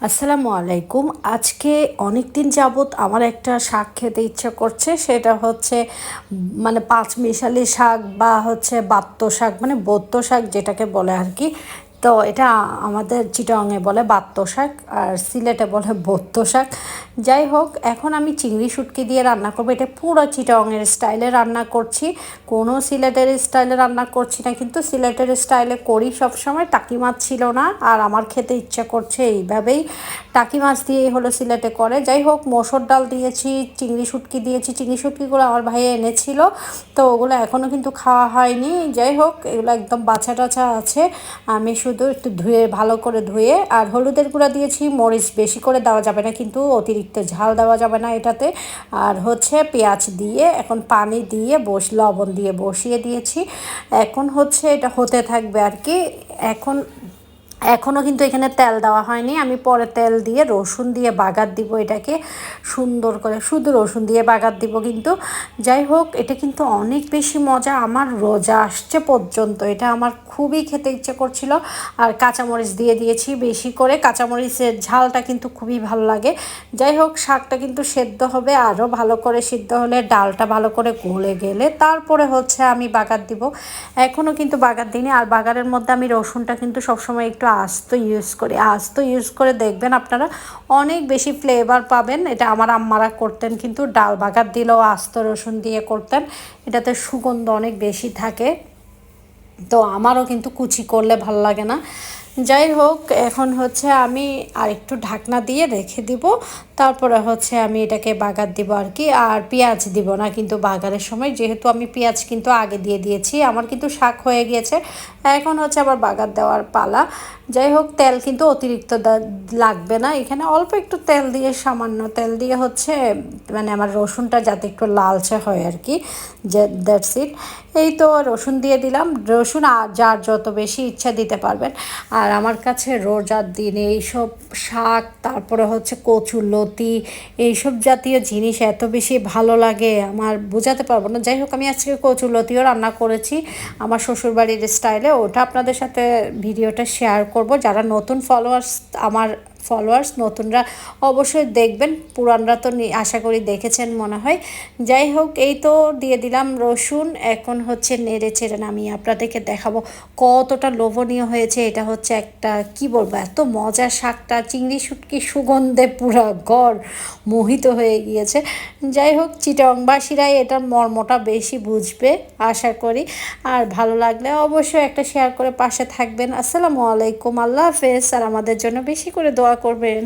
আসসালামু আলাইকুম। আজকে অনেক দিন যাবৎ আমার একটা শাক খেতে ইচ্ছা করছে। সেটা হচ্ছে মানে পাঁচমিশালি শাক বা হচ্ছে বাত্ত শাক, মানে বত্ত শাক যেটাকে বলে আর কি। তো এটা আমাদের চিটাগাংয়ে বলে বাত্ত শাক, আর সিলেটে বলে বত্ত শাক। যাই হোক, এখন আমি চিংড়ি শুটকি দিয়ে রান্না করবো। এটা পুরো চিটাগাংয়ের স্টাইলে রান্না করছি, কোনো সিলেটের স্টাইলে রান্না করছি না। কিন্তু সিলেটের স্টাইলে করি সবসময়। টাকি মাছ ছিল না, আর আমার খেতে ইচ্ছা করছে এইভাবেই। টাকি মাছ দিয়েই হলো সিলেটে করে। যাই হোক, মসুর ডাল দিয়েছি, চিংড়ি শুটকি দিয়েছি। চিংড়ি শুটকিগুলো আমার ভাই এনেছিল, তো ওগুলো এখনও কিন্তু খাওয়া হয়নি। যাই হোক, এগুলো একদম বাছা টাছা আছে। আমি শুধু একটু ধুয়ে, ভালো করে ধুয়ে, আর হলুদের গুঁড়া দিয়েছি। মরিচ বেশি করে দেওয়া যাবে না, কিন্তু অতিরিক্ত ঝাল দেওয়া যাবে না এটাতে। আর হচ্ছে পেঁয়াজ দিয়ে, এখন পানি দিয়ে লবণ দিয়ে বসিয়ে দিয়েছি। এখন হচ্ছে এটা হতে থাকবে আর কি। এখনও কিন্তু এখানে তেল দেওয়া হয়নি। আমি পরে তেল দিয়ে রসুন দিয়ে বাগার দিব এটাকে সুন্দর করে, শুধু রসুন দিয়ে বাগার দিব কিন্তু। যাই হোক, এটা কিন্তু অনেক বেশি মজা। আমার রোজা আসছে পর্যন্ত এটা আমার খুবই খেতে ইচ্ছে করছিল। আর কাঁচামরিচ দিয়ে দিয়েছি বেশি করে, কাঁচামরিচের ঝালটা কিন্তু খুবই ভালো লাগে। যাই হোক, শাকটা কিন্তু সেদ্ধ হবে, আরও ভালো করে সিদ্ধ হলে, ডালটা ভালো করে গলে গেলে তারপরে হচ্ছে আমি বাগার দিব। এখনও কিন্তু বাগার দিইনি। আর বাগারের মধ্যে আমি রসুনটা কিন্তু সবসময় একটু আস্ত ইউজ করি। আস্ত ইউজ করে দেখবেন আপনারা অনেক বেশি ফ্লেভার পাবেন। এটা আমার আম্মারা করতেন, কিন্তু ডাল বাগার দিলেও আস্ত রসুন দিয়ে করতেন। এটাতে সুগন্ধ অনেক বেশি থাকে। তো আমারও কিন্তু কুচি করলে ভালো লাগে না। যাই হোক, এখন হচ্ছে আমি আর একটু ঢাকনা দিয়ে রেখে দিব। তারপরে হচ্ছে আমি এটাকে বাগার দিব আর কি। আর পেঁয়াজ দিব না কিন্তু বাগারের সময়, যেহেতু আমি পেঁয়াজ কিন্তু আগে দিয়ে দিয়েছি। আমার কিন্তু শাক হয়ে গিয়েছে, এখন হচ্ছে আবার বাগার দেওয়ার পালা। যাই হোক, তেল কিন্তু অতিরিক্ত লাগবে না এখানে। অল্প একটু তেল দিয়ে, সামান্য তেল দিয়ে হচ্ছে, মানে আমার রসুনটা যাতে একটু লালচে হয় আর কি, যে দ্যাটস ইট। এই তো রসুন দিয়ে দিলাম। রসুন আর যার যত বেশি ইচ্ছা দিতে পারবেন। আর আমার কাছে রোজার দিনে এইসব শাক, তারপরে হচ্ছে কচুরলতি, এইসব জাতীয় জিনিস এত বেশি ভালো লাগে আমার বোঝাতে পারবো না। যাই হোক, আমি আজকে কচুরলতিও রান্না করেছি আমার শ্বশুরবাড়ির স্টাইলে। ওটা আপনাদের সাথে ভিডিওটা শেয়ার করব। যারা নতুন ফলোয়ার্স নতুনরা অবশ্যই দেখবেন, পুরানরা তো আশা করি দেখেছেন মনে হয়। যাই হোক, এই তো দিয়ে দিলাম রসুন। এখন হচ্ছে নেড়ে চেড়ে নামিয়ে আপনাদেরকে দেখাবো কতটা লোভনীয় হয়েছে। এটা হচ্ছে একটা, কি বলবো, এত মজা শাকটা, চিংড়ি শুটকি সুগন্ধে পুরো ঘর মোহিত হয়ে গিয়েছে। যাই হোক, চিটংবাসীরাই এটার মর্মটা বেশি বুঝবে আশা করি। আর ভালো লাগলে অবশ্যই একটা শেয়ার করে পাশে থাকবেন। আসসালামু আলাইকুম, আল্লাহ হাফেজ। আর আমাদের জন্য বেশি করে দোয়া করবেন।